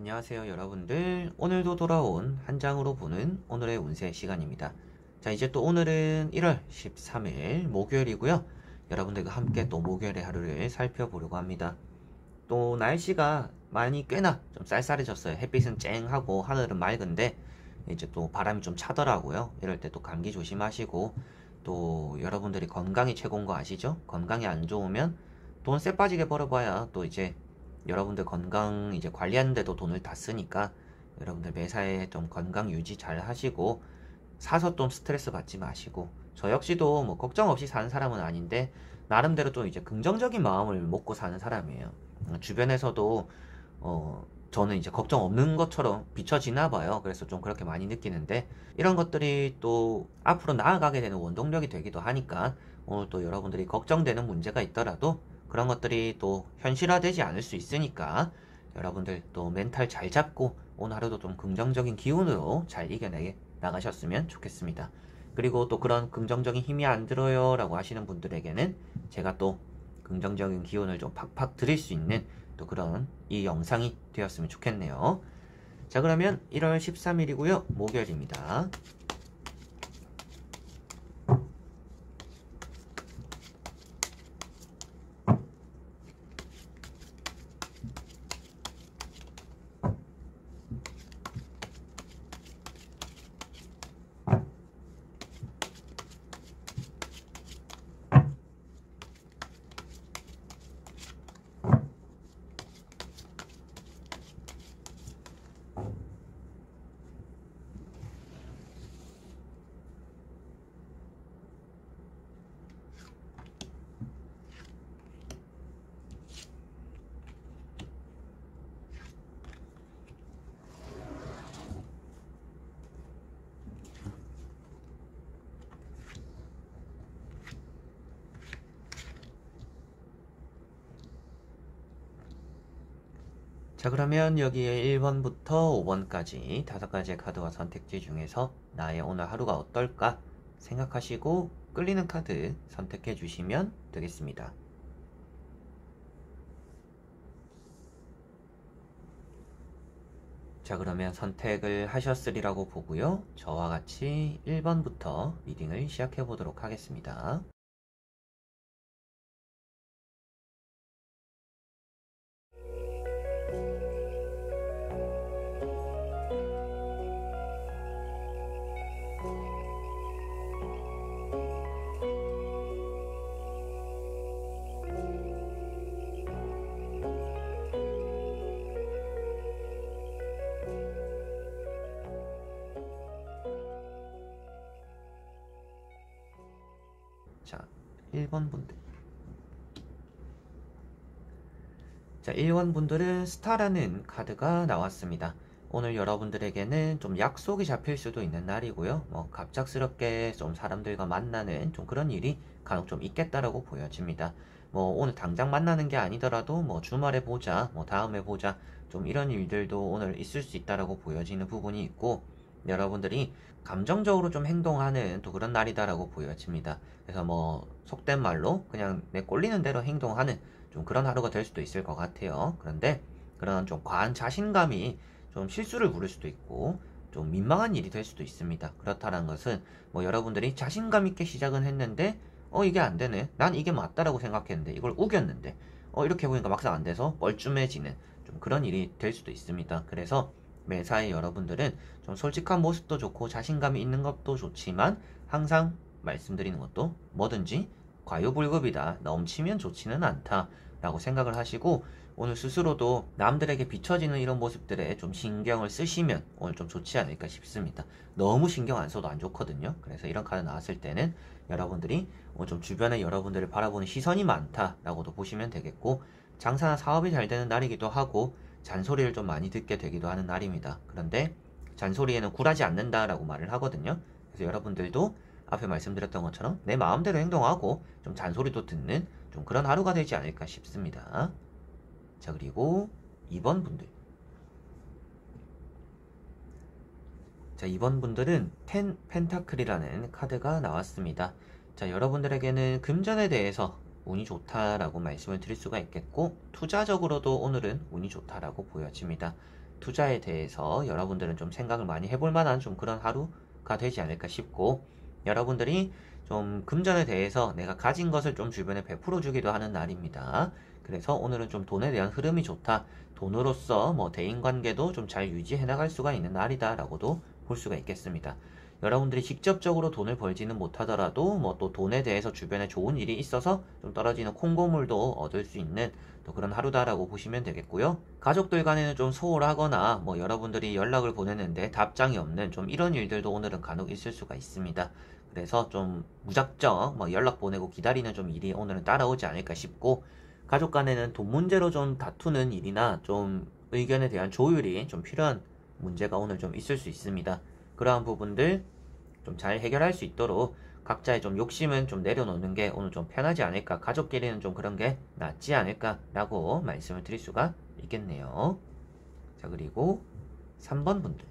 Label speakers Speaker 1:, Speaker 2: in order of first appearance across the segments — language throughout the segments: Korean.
Speaker 1: 안녕하세요 여러분들. 오늘도 돌아온 한 장으로 보는 오늘의 운세 시간입니다. 자, 이제 또 오늘은 1월 13일 목요일이고요. 여러분들과 함께 또 목요일의 하루를 살펴보려고 합니다. 또 날씨가 많이 꽤나 좀 쌀쌀해졌어요. 햇빛은 쨍하고 하늘은 맑은데 이제 또 바람이 좀 차더라고요. 이럴 때 또 감기 조심하시고, 또 여러분들이 건강이 최고인 거 아시죠? 건강이 안 좋으면 돈 쎄 빠지게 벌어봐야 또 이제 여러분들 건강 이제 관리하는데도 돈을 다 쓰니까, 여러분들 매사에 좀 건강 유지 잘 하시고, 사서 좀 스트레스 받지 마시고, 저 역시도 뭐 걱정 없이 사는 사람은 아닌데 나름대로 또 이제 긍정적인 마음을 먹고 사는 사람이에요. 주변에서도 저는 이제 걱정 없는 것처럼 비춰지나 봐요. 그래서 좀 그렇게 많이 느끼는데, 이런 것들이 또 앞으로 나아가게 되는 원동력이 되기도 하니까, 오늘 또 여러분들이 걱정되는 문제가 있더라도 그런 것들이 또 현실화되지 않을 수 있으니까, 여러분들 또 멘탈 잘 잡고 오늘 하루도 좀 긍정적인 기운으로 잘 이겨내게 나가셨으면 좋겠습니다. 그리고 또 그런 긍정적인 힘이 안 들어요 라고 하시는 분들에게는 제가 또 긍정적인 기운을 좀 팍팍 드릴 수 있는 또 그런 이 영상이 되었으면 좋겠네요. 자, 그러면 1월 13일이고요. 목요일입니다. 자, 그러면 여기에 1번부터 5번까지 5가지의 카드와 선택지 중에서 나의 오늘 하루가 어떨까 생각하시고 끌리는 카드 선택해 주시면 되겠습니다. 자, 그러면 선택을 하셨으리라고 보고요. 저와 같이 1번부터 리딩을 시작해 보도록 하겠습니다. 자, 1번 분들. 자, 1번 분들은 스타라는 카드가 나왔습니다. 오늘 여러분들에게는 좀 약속이 잡힐 수도 있는 날이고요. 뭐 갑작스럽게 좀 사람들과 만나는 좀 그런 일이 간혹 좀 있겠다라고 보여집니다. 뭐 오늘 당장 만나는 게 아니더라도 뭐 주말에 보자, 뭐 다음에 보자, 좀 이런 일들도 오늘 있을 수 있다라고 보여지는 부분이 있고, 여러분들이 감정적으로 좀 행동하는 또 그런 날이다라고 보여집니다. 그래서 뭐 속된 말로 그냥 내 꼴리는 대로 행동하는 좀 그런 하루가 될 수도 있을 것 같아요. 그런데 그런 좀 과한 자신감이 좀 실수를 부를 수도 있고 좀 민망한 일이 될 수도 있습니다. 그렇다는 것은 뭐 여러분들이 자신감 있게 시작은 했는데 이게 안 되네, 난 이게 맞다라고 생각했는데 이걸 우겼는데 이렇게 보니까 막상 안 돼서 뻘쭘해지는 좀 그런 일이 될 수도 있습니다. 그래서 매사에 여러분들은 좀 솔직한 모습도 좋고 자신감이 있는 것도 좋지만, 항상 말씀드리는 것도 뭐든지 과유불급이다, 넘치면 좋지는 않다 라고 생각을 하시고, 오늘 스스로도 남들에게 비춰지는 이런 모습들에 좀 신경을 쓰시면 오늘 좀 좋지 않을까 싶습니다. 너무 신경 안 써도 안 좋거든요. 그래서 이런 카드 나왔을 때는 여러분들이 오늘 좀 주변에 여러분들을 바라보는 시선이 많다라고도 보시면 되겠고, 장사나 사업이 잘 되는 날이기도 하고 잔소리를 좀 많이 듣게 되기도 하는 날입니다. 그런데 잔소리에는 굴하지 않는다라고 말을 하거든요. 그래서 여러분들도 앞에 말씀드렸던 것처럼 내 마음대로 행동하고 좀 잔소리도 듣는 좀 그런 하루가 되지 않을까 싶습니다. 자, 그리고 2번 분들. 자, 2번 분들은 10 펜타클이라는 카드가 나왔습니다. 자, 여러분들에게는 금전에 대해서 운이 좋다라고 말씀을 드릴 수가 있겠고, 투자적으로도 오늘은 운이 좋다라고 보여집니다. 투자에 대해서 여러분들은 좀 생각을 많이 해볼 만한 좀 그런 하루가 되지 않을까 싶고, 여러분들이 좀 금전에 대해서 내가 가진 것을 좀 주변에 베풀어 주기도 하는 날입니다. 그래서 오늘은 좀 돈에 대한 흐름이 좋다. 돈으로서 뭐 대인관계도 좀 잘 유지해 나갈 수가 있는 날이다라고도 볼 수가 있겠습니다. 여러분들이 직접적으로 돈을 벌지는 못하더라도 뭐 또 돈에 대해서 주변에 좋은 일이 있어서 좀 떨어지는 콩고물도 얻을 수 있는 또 그런 하루다라고 보시면 되겠고요. 가족들 간에는 좀 소홀하거나 뭐 여러분들이 연락을 보내는데 답장이 없는 좀 이런 일들도 오늘은 간혹 있을 수가 있습니다. 그래서 좀 무작정 뭐 연락 보내고 기다리는 좀 일이 오늘은 따라오지 않을까 싶고, 가족 간에는 돈 문제로 좀 다투는 일이나 좀 의견에 대한 조율이 좀 필요한 문제가 오늘 좀 있을 수 있습니다. 그러한 부분들 좀 잘 해결할 수 있도록 각자의 좀 욕심은 좀 내려놓는 게 오늘 좀 편하지 않을까, 가족끼리는 좀 그런 게 낫지 않을까라고 말씀을 드릴 수가 있겠네요. 자, 그리고 3번 분들.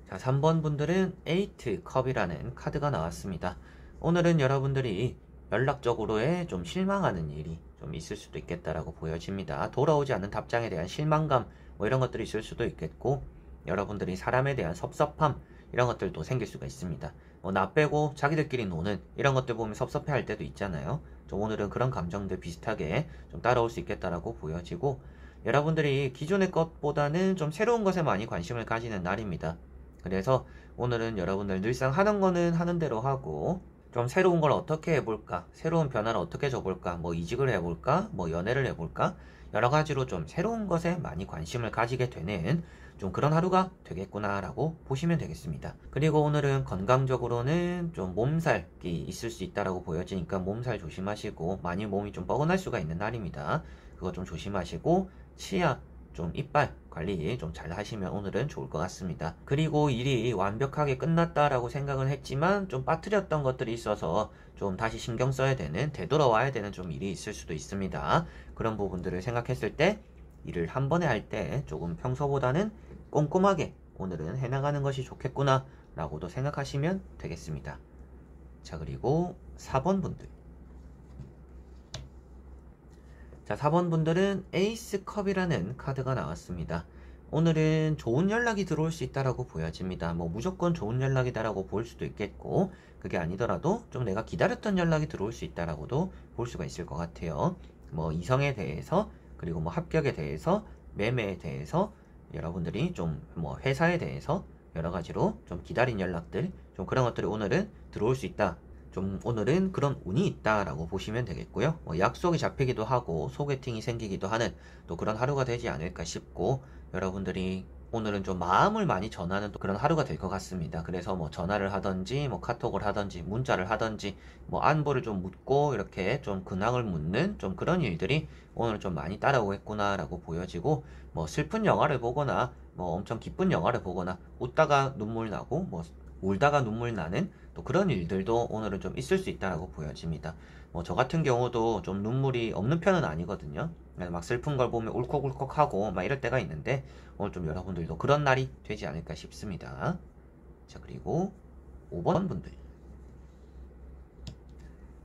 Speaker 1: 자, 3번 분들은 8 컵이라는 카드가 나왔습니다. 오늘은 여러분들이 연락적으로의 좀 실망하는 일이 좀 있을 수도 있겠다라고 보여집니다. 돌아오지 않는 답장에 대한 실망감 뭐 이런 것들이 있을 수도 있겠고, 여러분들이 사람에 대한 섭섭함 이런 것들도 생길 수가 있습니다. 뭐 나 빼고 자기들끼리 노는 이런 것들 보면 섭섭해 할 때도 있잖아요. 좀 오늘은 그런 감정들 비슷하게 좀 따라올 수 있겠다라고 보여지고, 여러분들이 기존의 것보다는 좀 새로운 것에 많이 관심을 가지는 날입니다. 그래서 오늘은 여러분들 늘상 하는 거는 하는 대로 하고, 좀 새로운 걸 어떻게 해볼까, 새로운 변화를 어떻게 줘볼까, 뭐 이직을 해볼까, 뭐 연애를 해볼까, 여러 가지로 좀 새로운 것에 많이 관심을 가지게 되는 좀 그런 하루가 되겠구나라고 보시면 되겠습니다. 그리고 오늘은 건강적으로는 좀 몸살이 있을 수 있다라고 보여지니까 몸살 조심하시고, 많이 몸이 좀 뻐근할 수가 있는 날입니다. 그거 좀 조심하시고, 치아 좀 이빨 관리 좀 잘 하시면 오늘은 좋을 것 같습니다. 그리고 일이 완벽하게 끝났다라고 생각은 했지만 좀 빠뜨렸던 것들이 있어서 좀 다시 신경 써야 되는, 되돌아와야 되는 좀 일이 있을 수도 있습니다. 그런 부분들을 생각했을 때 일을 한 번에 할 때 조금 평소보다는 꼼꼼하게 오늘은 해나가는 것이 좋겠구나 라고도 생각하시면 되겠습니다. 자, 그리고 4번 분들. 자, 4번 분들은 에이스 컵이라는 카드가 나왔습니다. 오늘은 좋은 연락이 들어올 수 있다라고 보여집니다. 뭐 무조건 좋은 연락이다라고 볼 수도 있겠고, 그게 아니더라도 좀 내가 기다렸던 연락이 들어올 수 있다라고도 볼 수가 있을 것 같아요. 뭐 이성에 대해서, 그리고 뭐 합격에 대해서, 매매에 대해서, 여러분들이 좀 뭐 회사에 대해서 여러 가지로 좀 기다린 연락들, 좀 그런 것들이 오늘은 들어올 수 있다. 좀 오늘은 그런 운이 있다라고 보시면 되겠고요. 뭐 약속이 잡히기도 하고 소개팅이 생기기도 하는 또 그런 하루가 되지 않을까 싶고, 여러분들이 오늘은 좀 마음을 많이 전하는 또 그런 하루가 될 것 같습니다. 그래서 뭐 전화를 하던지 뭐 카톡을 하던지 문자를 하던지 뭐 안부를 좀 묻고 이렇게 좀 근황을 묻는 좀 그런 일들이 오늘 좀 많이 따라오겠구나라고 보여지고, 뭐 슬픈 영화를 보거나 뭐 엄청 기쁜 영화를 보거나 웃다가 눈물 나고 뭐 울다가 눈물 나는 또 그런 일들도 오늘은 좀 있을 수 있다라고 보여집니다. 뭐 저 같은 경우도 좀 눈물이 없는 편은 아니거든요. 막 슬픈 걸 보면 울컥울컥하고 막 이럴 때가 있는데, 오늘 좀 여러분들도 그런 날이 되지 않을까 싶습니다. 자, 그리고 5번 분들.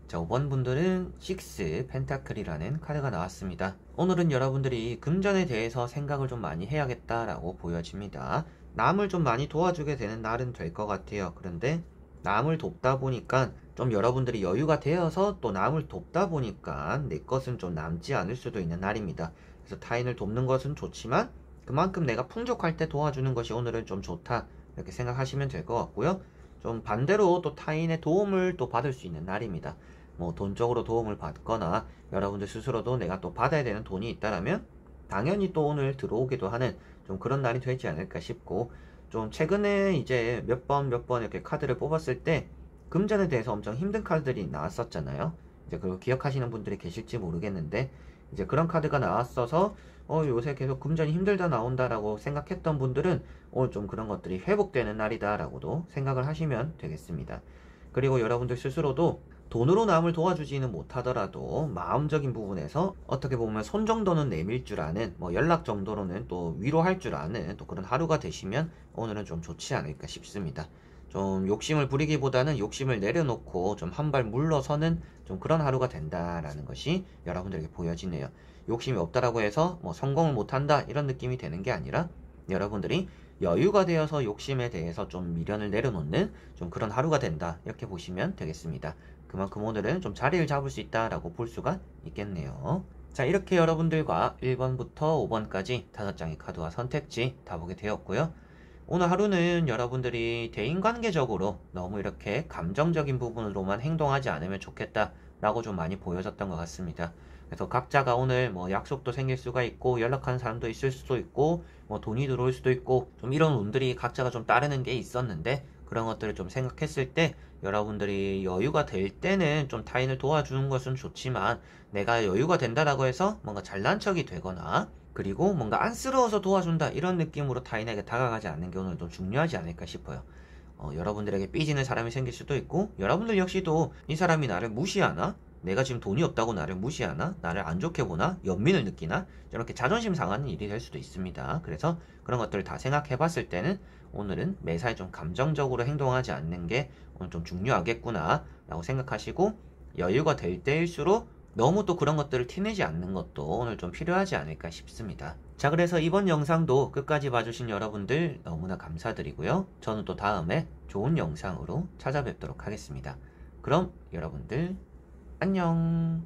Speaker 1: 자, 5번 분들은 6 펜타클이라는 카드가 나왔습니다. 오늘은 여러분들이 금전에 대해서 생각을 좀 많이 해야겠다라고 보여집니다. 남을 좀 많이 도와주게 되는 날은 될 것 같아요. 그런데 남을 돕다 보니까 좀 여러분들이 여유가 되어서 또 남을 돕다 보니까 내 것은 좀 남지 않을 수도 있는 날입니다. 그래서 타인을 돕는 것은 좋지만 그만큼 내가 풍족할 때 도와주는 것이 오늘은 좀 좋다, 이렇게 생각하시면 될 것 같고요. 좀 반대로 또 타인의 도움을 또 받을 수 있는 날입니다. 뭐 돈적으로 도움을 받거나 여러분들 스스로도 내가 또 받아야 되는 돈이 있다라면 당연히 또 오늘 들어오기도 하는 좀 그런 날이 되지 않을까 싶고, 좀 최근에 이제 몇 번 이렇게 카드를 뽑았을 때 금전에 대해서 엄청 힘든 카드들이 나왔었잖아요. 이제 그걸 기억하시는 분들이 계실지 모르겠는데, 이제 그런 카드가 나왔어서 요새 계속 금전이 힘들다 나온다라고 생각했던 분들은 오늘 좀 그런 것들이 회복되는 날이다 라고도 생각을 하시면 되겠습니다. 그리고 여러분들 스스로도 돈으로 남을 도와주지는 못하더라도 마음적인 부분에서 어떻게 보면 손 정도는 내밀 줄 아는, 뭐 연락 정도로는 또 위로할 줄 아는 또 그런 하루가 되시면 오늘은 좀 좋지 않을까 싶습니다. 좀 욕심을 부리기보다는 욕심을 내려놓고 좀 한 발 물러서는 좀 그런 하루가 된다라는 것이 여러분들에게 보여지네요. 욕심이 없다라고 해서 뭐 성공을 못한다 이런 느낌이 되는 게 아니라 여러분들이 여유가 되어서 욕심에 대해서 좀 미련을 내려놓는 좀 그런 하루가 된다 이렇게 보시면 되겠습니다. 그만큼 오늘은 좀 자리를 잡을 수 있다라고 볼 수가 있겠네요. 자, 이렇게 여러분들과 1번부터 5번까지 5장의 카드와 선택지 다 보게 되었고요. 오늘 하루는 여러분들이 대인관계적으로 너무 이렇게 감정적인 부분으로만 행동하지 않으면 좋겠다라고 좀 많이 보여졌던 것 같습니다. 그래서 각자가 오늘 뭐 약속도 생길 수가 있고 연락하는 사람도 있을 수도 있고 뭐 돈이 들어올 수도 있고 좀 이런 운들이 각자가 좀 따르는 게 있었는데 그런 것들을 좀 생각했을 때 여러분들이 여유가 될 때는 좀 타인을 도와주는 것은 좋지만 내가 여유가 된다라고 해서 뭔가 잘난 척이 되거나 그리고 뭔가 안쓰러워서 도와준다 이런 느낌으로 타인에게 다가가지 않는 게 오늘 좀 중요하지 않을까 싶어요. 여러분들에게 삐지는 사람이 생길 수도 있고 여러분들 역시도 이 사람이 나를 무시하나? 내가 지금 돈이 없다고 나를 무시하나? 나를 안 좋게 보나? 연민을 느끼나? 이렇게 자존심 상하는 일이 될 수도 있습니다. 그래서 그런 것들을 다 생각해 봤을 때는 오늘은 매사에 좀 감정적으로 행동하지 않는 게 오늘 좀 중요하겠구나 라고 생각하시고 여유가 될 때일수록 너무 또 그런 것들을 티내지 않는 것도 오늘 좀 필요하지 않을까 싶습니다. 자, 그래서 이번 영상도 끝까지 봐주신 여러분들 너무나 감사드리고요. 저는 또 다음에 좋은 영상으로 찾아뵙도록 하겠습니다. 그럼 여러분들 안녕.